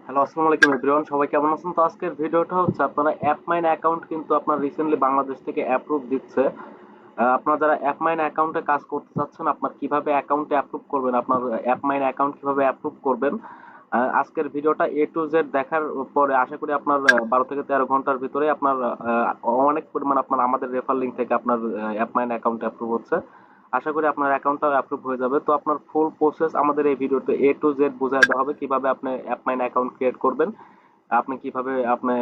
Hello, আসসালামু আলাইকুম everyone. সবাই কেমন আছেন? তো আজকের ভিডিওটা হচ্ছে আপনারা অ্যাপমাইন অ্যাকাউন্ট কিন্তু আপনার রিসেন্টলি বাংলাদেশ থেকে অ্যাপ্রুভ দিচ্ছে। আপনারা যারা অ্যাপমাইন অ্যাকাউন্টে কাজ করতে চাচ্ছেন, আপনার কিভাবে অ্যাকাউন্টে অ্যাপ্রুভ করবেন, আপনার অ্যাপমাইন অ্যাকাউন্ট কিভাবে অ্যাপ্রুভ করবেন, আজকের ভিডিওটা এ টু জেড দেখার পরে আশা করি আপনার 12 থেকে 13 ঘন্টার ভিতরে আপনার অনেক পরিমাণ আপনার আমাদের রেফার লিঙ্ক থেকে আপনার অ্যাপমাইন অ্যাকাউন্ট অ্যাপ্রুভ হচ্ছে। আশা করি আপনার অ্যাকাউন্টটাও অ্যাপ্রুভ হয়ে যাবে। তো আপনার ফুল প্রসেস আমাদের এই ভিডিওতে এ টু জেড বুঝাই দেওয়া হবে, কিভাবে আপনি অ্যাপমাইন অ্যাকাউন্ট ক্রিয়েট করবেন, আপনি কিভাবে আপনি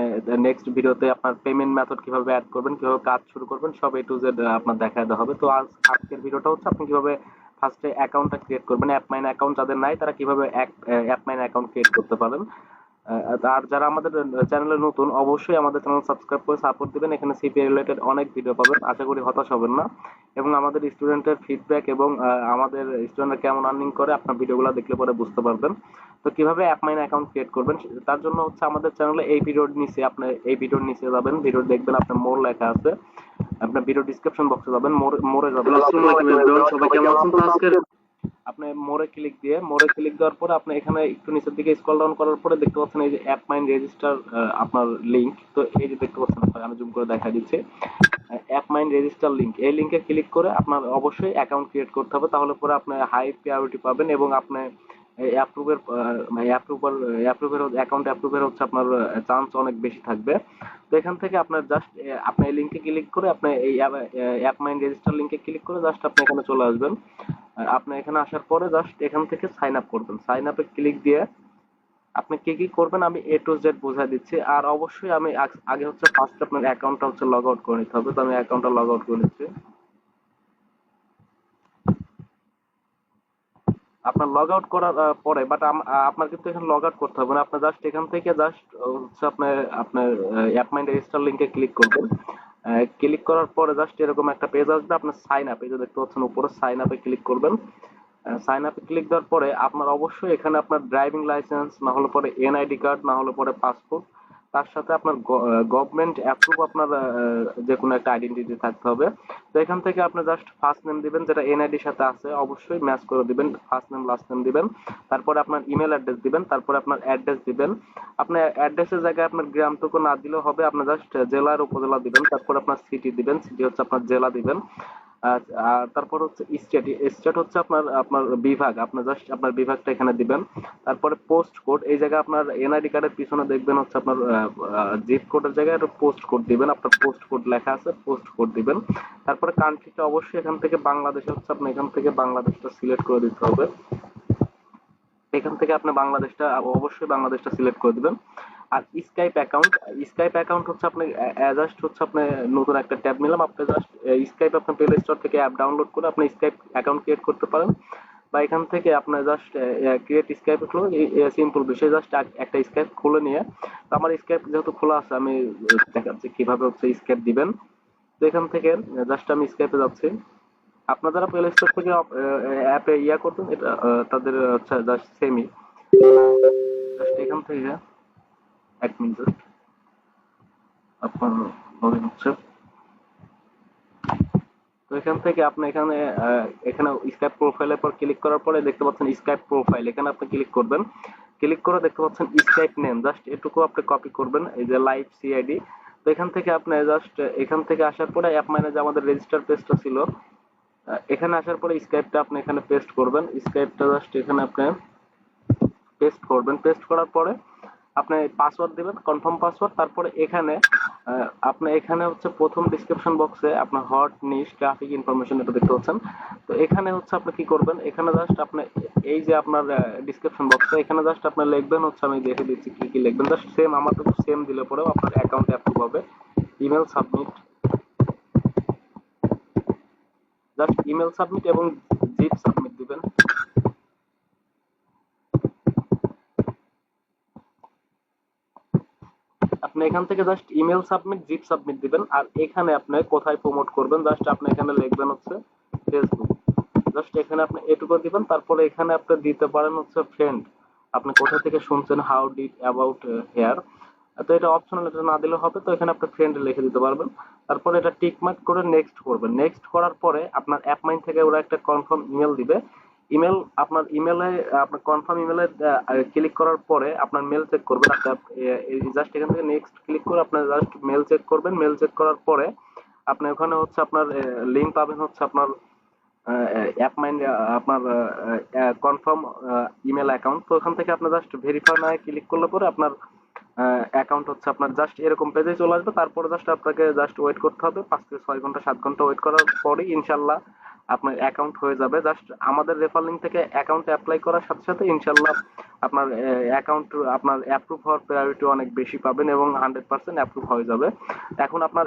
নেক্সট ভিডিওতে আপনার পেমেন্ট মেথড কিভাবে অ্যাড করবেন, কিভাবে কাজ শুরু করবেন, সব এ টু জেড আপনার দেখায় দেওয়া হবে। তো আজকের ভিডিওটা হচ্ছে আপনি কিভাবে ফার্স্টে অ্যাকাউন্টটা ক্রিয়েট করবেন, অ্যাপমাইন অ্যাকাউন্ট যাদের নাই তারা কিভাবে অ্যাপমাইন অ্যাকাউন্ট ক্রিয়েট করতে পারেন। আর যারা আমাদের চ্যানেলে নতুন, অবশ্যই আমাদের চ্যানেল সাবস্ক্রাইব করে সাপোর্ট দিবেন। এখানে সিপিএ রিলেটেড অনেক ভিডিও পাবেন, আশা করি হতাশ হবেন না। এবং আমাদের স্টুডেন্টের ফিডব্যাক এবং আমাদের স্টুডেন্টরা কেমন আর্নিং করে আপনার ভিডিওগুলো দেখলে পরে বুঝতে পারবেন। তো কিভাবে অ্যাপমাইন অ্যাকাউন্ট ক্রিয়েট করবেন তার জন্য হচ্ছে আমাদের চ্যানেলে এই ভিডিওর নিচে, আপনি এই ভিডিওর নিচে যাবেন, ভিডিও দেখবেন, আপনার মোর লেখা আছে, আপনার ভিডিও ডিসক্রিপশন বক্সে যাবেন, মোরে যাবেন। হ্যালো, আসসালামু আলাইকুম এভরিওয়ান। সবাই কেমন আছেন? তো আজকের আপনি মোরে ক্লিক দেওয়ার পরে আপনি এখানে একটু নিচের দিকে স্ক্রল ডাউন করার পরে দেখতে পাচ্ছেন এই যে অ্যাপ মাইন রেজিস্টার আপনার লিংক। তো এই যে দেখতে পাচ্ছেন, আমি জুম করে দেখা দিচ্ছি, অ্যাপ মাইন রেজিস্টার লিংক। এই লিংকে ক্লিক করে আপনার অবশ্যই অ্যাকাউন্ট ক্রিয়েট করতে হবে, তাহলে পরে আপনি হাই প্রায়োরিটি পাবেন এবং আপনি অ্যাপ্রুভের অ্যাপ্রুভের অ্যাকাউন্ট অ্যাপ্রুভের হচ্ছে আপনার চান্স অনেক বেশি থাকবে। তো এখান থেকে আপনার জাস্ট আপনি এই লিংকে ক্লিক করে আপনি এই অ্যাপ মাইন রেজিস্টার লিংকে ক্লিক করে জাস্ট আপনি এখানে চলে আসবেন। আর আপনি এখানে আসার পরে জাস্ট এখান থেকে সাইন আপ করবেন, সাইন আপে ক্লিক দিয়ে আপনি কি কি করবেন আমি এ টু জেড বোঝাই দিচ্ছি। আর অবশ্যই আমি আগে হচ্ছে ফার্স্ট আপনার অ্যাকাউন্টটা হচ্ছে লগ আউট করে নিতে হবে। তো আমি অ্যাকাউন্টটা লগ আউট করে নিচ্ছি। আপনার লগ আউট করার পরে বাট আপনার কিন্তু এখানে লগ আউট করতে হবে না, আপনার জাস্ট এখান থেকে জাস্ট হচ্ছে আপনার আপনার অ্যাপ মাইন্ড রেজিস্টার লিংকে ক্লিক করবেন। ক্লিক করার পরে জাস্ট এরকম একটা পেজ আসবে, আপনার সাইন আপ, এই যে দেখতে পাচ্ছেন উপরে সাইন আপে ক্লিক করবেন। সাইন আপে ক্লিক দেওয়ার পরে আপনার অবশ্যই এখানে আপনার ড্রাইভিং লাইসেন্স, না হলে পরে এনআইডি কার্ড, না হলে পরে পাসপোর্ট, তার সাথে আপনার গভর্নমেন্ট অ্যাপ্রুভ আপনার যে কোনো একটা আইডেন্টিটি থাকতে হবে। তো এখান থেকে আপনি জাস্ট ফার্স্ট নেম দিবেন, যেটা এনআইডির সাথে আছে অবশ্যই ম্যাচ করে দিবেন, ফার্স্ট নেম লাস্ট নেম দিবেন। তারপরে আপনার ইমেল অ্যাড্রেস দিবেন, তারপরে আপনার অ্যাড্রেস দিবেন। আপনার অ্যাড্রেসের জায়গায় আপনার গ্রামটুকু না দিলেও হবে, আপনি জাস্ট জেলার উপজেলা দিবেন, তারপর আপনার সিটি দিবেন, সিটি হচ্ছে আপনার জেলা দিবেন। আর আর তারপর হচ্ছে স্টেট, স্টেট হচ্ছে আপনার আপনার বিভাগ, আপনার জাস্ট আপনার বিভাগটা এখানে দিবেন। তারপরে পোস্ট কোড, এই জায়গায় আপনার এনআইডি কার্ডের পিছনে দেখবেন হচ্ছে আপনার জিপ কোডের জায়গায় একটা পোস্ট কোড দিবেন, আপনার পোস্ট কোড লেখা আছে, পোস্ট কোড দিবেন। তারপরে কান্ট্রিটা অবশ্যই এখান থেকে বাংলাদেশ হচ্ছে, আপনি এখান থেকে বাংলাদেশটা সিলেক্ট করে দিতে হবে। এখান থেকে আপনি বাংলাদেশটা অবশ্যই বাংলাদেশটা সিলেক্ট করে দিবেন। আর স্কাইপ অ্যাকাউন্ট, স্কাইপ অ্যাকাউন্ট হচ্ছে আপনি জাস্ট হচ্ছে আপনি নতুন একটা ট্যাব নিলাম, আপনি জাস্ট স্কাইপ আপনার প্লে স্টোর থেকে অ্যাপ ডাউনলোড করে আপনি স্কাইপ অ্যাকাউন্ট ক্রিয়েট করতে পারেন। বা এখান থেকে আপনার জাস্ট ক্রিয়েট স্কাইপ হলো সিম্পল বিষয়, জাস্ট একটা স্কাইপ খুলে নিয়ে, তো আমার স্কাইপ যেহেতু খোলা আছে আমি দেখাচ্ছি কিভাবে হচ্ছে স্কাইপ দিবেন। তো এখান থেকে জাস্ট আমি স্কাইপে যাচ্ছি। আপনারা যারা প্লে স্টোর থেকে অ্যাপে করবেন, এটা তাদের হচ্ছে জাস্ট সেমই। জাস্ট এখান থেকে 1 মিনিট, জাস্ট আপনার লগ ইন হচ্ছে। তো এখান থেকে আপনি এখানে এখানে স্কাইপ প্রোফাইলের পর ক্লিক করার পরে দেখতে পাচ্ছেন স্কাইপ প্রোফাইল, এখানে আপনি ক্লিক করবেন। ক্লিক করে দেখতে পাচ্ছেন স্কাইপ নেম, জাস্ট এটুকু আপনি কপি করবেন, এই যে লাইভ সিআইডি। তো এখান থেকে আপনি জাস্ট এখান থেকে আসার পরে অ্যাপ ম্যানেজে আমাদের রেজিস্টার পেজটা ছিল, এখানে আসার পরে স্কাইপটা আপনি এখানে পেস্ট করবেন, স্কাইপটা জাস্ট এখানে আপনি পেস্ট করবেন। পেস্ট করার পরে আপনি পাসওয়ার্ড দিবেন, কনফার্ম পাসওয়ার্ড। তারপরে এখানে আপনি এখানে হচ্ছে প্রথম ডিসক্রিপশন বক্সে আপনার হট নিশ ট্রাফিক ইনফরমেশন এটা দেখতে পাচ্ছেন। তো এখানে হচ্ছে আপনি কি করবেন, এখানে জাস্ট আপনি এই যে আপনার ডিসক্রিপশন বক্সে এখানে জাস্ট আপনি লিখবেন হচ্ছে, আমি দেখে দিচ্ছি কি কি লিখবেন, জাস্ট সেম আমার তো সেম দিলে পরেও আপনার অ্যাকাউন্ট অ্যাপ্রুভ হবে। Email submit, just email submit এবং জিপ সাবমিট দিবেন। আপনি এখান থেকে just email submit zip submit দিবেন। আর এখানে আপনি কোথায় প্রমোট করবেন, জাস্ট আপনি এখানে লিখবেন হচ্ছে ফেসবুক, জাস্ট এখানে আপনি এটুকু দিবেন। তারপরে এখানে আপনি দিতে পারেন হচ্ছে ফ্রেন্ড, আপনি কোথা থেকে শুনছেন, হাউ ডিড অ্যাবাউট হেয়ার। তো এটা অপশনাল, এটা না দিলে হবে। তো এখানে আপনি ফ্রেন্ড লিখে দিতে পারবেন। তারপরে এটা টিক মার্ক করে নেক্সট করবেন। নেক্সট করার পরে আপনার অ্যাপ মাইন থেকে ওরা একটা কনফার্ম ইমেল দিবে। ইমেল, আপনার ইমেলে আপনার কনফার্ম ইমেলে ক্লিক করার পরে আপনার মেল চেক করবেন। আপনার জাস্ট এখান থেকে নেক্সট ক্লিক করে আপনার জাস্ট মেল চেক করবেন। মেল চেক করার পরে আপনি ওখানে হচ্ছে আপনার লিঙ্ক পাবেন হচ্ছে আপনার অ্যাপ মাইন্ড, আপনার কনফার্ম ইমেল অ্যাকাউন্ট। তো ওখান থেকে আপনার জাস্ট ভেরিফাই নাও ক্লিক করলে পরে আপনার অ্যাকাউন্ট হচ্ছে আপনার জাস্ট এরকম পেজে চলে আসবে। তারপরে জাস্ট আপনাকে জাস্ট ওয়েট করতে হবে 5 থেকে 6 ঘন্টা 7 ঘন্টা ওয়েট করার পরেই ইনশাল্লাহ আপনার অ্যাকাউন্ট হয়ে যাবে। জাস্ট আমাদের রেফার লিঙ্ক থেকে অ্যাকাউন্ট অ্যাপ্লাই করার সাথে সাথে ইনশাল্লাহ আপনার অ্যাকাউন্ট আপনার অ্যাপ্রুভ হওয়ার প্রায়োরিটি অনেক বেশি পাবেন এবং 100% অ্যাপ্রুভ হয়ে যাবে। এখন আপনার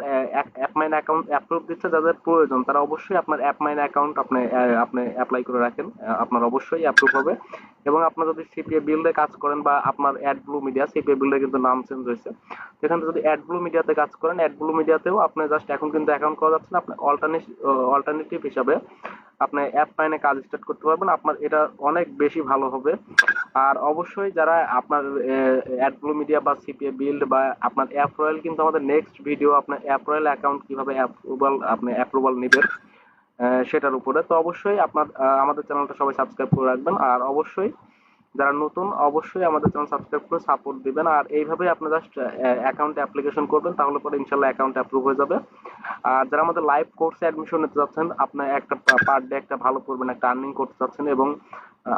অ্যাপমাইন অ্যাকাউন্ট অ্যাপ্রুভ দিচ্ছে যাদের প্রয়োজন তারা অবশ্যই আপনার অ্যাপমাইন অ্যাকাউন্ট আপনি অ্যাপ্লাই করে রাখেন। আপনার অবশ্যই অ্যাপ্রুভ হবে। এবং আপনার যদি সিপিএ বিল্ডে কাজ করেন বা আপনার অ্যাড ব্লু মিডিয়া, সিপিএ বিল্ডে কিন্তু নাম চেঞ্জ হয়েছে, সেখানে যদি অ্যাড ব্লু মিডিয়াতে কাজ করেন, অ্যাড ব্লু মিডিয়াতেও আপনি জাস্ট এখন কিন্তু অ্যাকাউন্ট করা যাচ্ছে না, আপনি অল্টারনেটিভ হিসাবে আপনি অ্যাপ মাইনে কাজ স্টার্ট করতে পারবেন। আপনার এটা অনেক বেশি ভালো হবে। আর অবশ্যই যারা আপনার অ্যাড ব্লু মিডিয়া বা সিপিএ বিল্ড বা আপনার অ্যাপ রয়্যাল, কিন্তু আমাদের নেক্সট ভিডিও আপনার অ্যাপ রয়্যাল অ্যাকাউন্ট কিভাবে অ্যাপ্রুভাল নেবেন সেটার উপরে। তো অবশ্যই আপনার আমাদের চ্যানেলটা সবাই সাবস্ক্রাইব করে রাখবেন। আর অবশ্যই যারা নতুন অবশ্যই আমাদের চ্যানেল সাবস্ক্রাইব করে সাপোর্ট দিবেন। আর এইভাবে আপনি জাস্ট অ্যাকাউন্টে অ্যাপ্লিকেশন করবেন, তাহলে পরে ইনশাল্লাহ অ্যাকাউন্ট অ্যাপ্রুভ হয়ে যাবে। আর যারা আমাদের লাইভ কোর্সে অ্যাডমিশন নিতে যাচ্ছেন, আপনার একটা পার ডে একটা ভালো করবেন, একটা আর্নিং করতে চাচ্ছেন এবং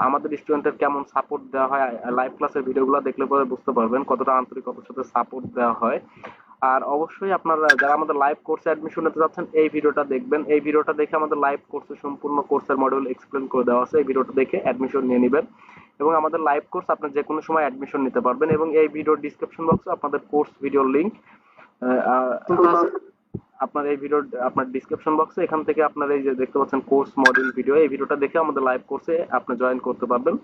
আমাদের স্টুডেন্টের কেমন সাপোর্ট দেওয়া হয়, লাইভ ক্লাসের ভিডিওগুলো দেখলে পরে বুঝতে পারবেন কতটা আন্তরিকতার সাথে সাপোর্ট দেওয়া হয়। আর অবশ্যই আপনারা যারা আমাদের লাইভ কোর্সে অ্যাডমিশন নিতে যাচ্ছেন এই ভিডিওটা দেখবেন। এই ভিডিওটা দেখে আমাদের লাইভ কোর্সে সম্পূর্ণ কোর্সের মডিউল এক্সপ্লেন করে দেওয়া আছে। এই ভিডিওটা দেখে অ্যাডমিশন নিয়ে নেবেন এবং আমাদের লাইভ কোর্স আপনার যে কোনো সময় অ্যাডমিশন নিতে পারবেন। এবং এই ভিডিওর ডিসক্রিপশন বক্সে আপনাদের কোর্স ভিডিওর লিংক, আপনার এই ভিডিওর আপনার ডিসক্রিপশন বক্সে এখান থেকে আপনার এই যে দেখতে পাচ্ছেন কোর্স মডিউল ভিডিও, এই ভিডিওটা দেখে আমাদের লাইভ কোর্সে আপনি জয়েন করতে পারবেন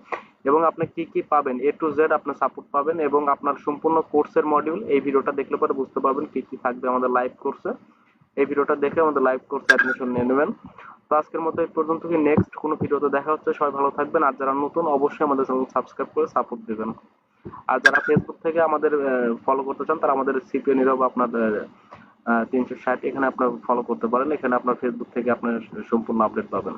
এবং আপনি কি কি পাবেন এ টু জেড আপনার সাপোর্ট পাবেন এবং আপনার সম্পূর্ণ কোর্সের মডিউল এই ভিডিওটা দেখলে পরে বুঝতে পারবেন কি কি থাকবে আমাদের লাইভ কোর্সে। এই ভিডিওটা দেখে আমাদের লাইভ কোর্সে অ্যাডমিশন নিয়ে নেবেন। তো আজকের মতো এই পর্যন্ত, কি নেক্সট কোনো ভিডিওতে দেখা হচ্ছে। সবাই ভালো থাকবেন। আর যারা নতুন অবশ্যই আমাদের চ্যানেল সাবস্ক্রাইব করে সাপোর্ট দিবেন। আর যারা ফেসবুক থেকে আমাদের ফলো করতে চান তারা আমাদের সিপিএ নীরব আপনাদের 360 এখানে আপনার ফলো করতে পারেন। এখানে আপনার ফেসবুক থেকে আপনার সম্পূর্ণ আপডেট পাবেন।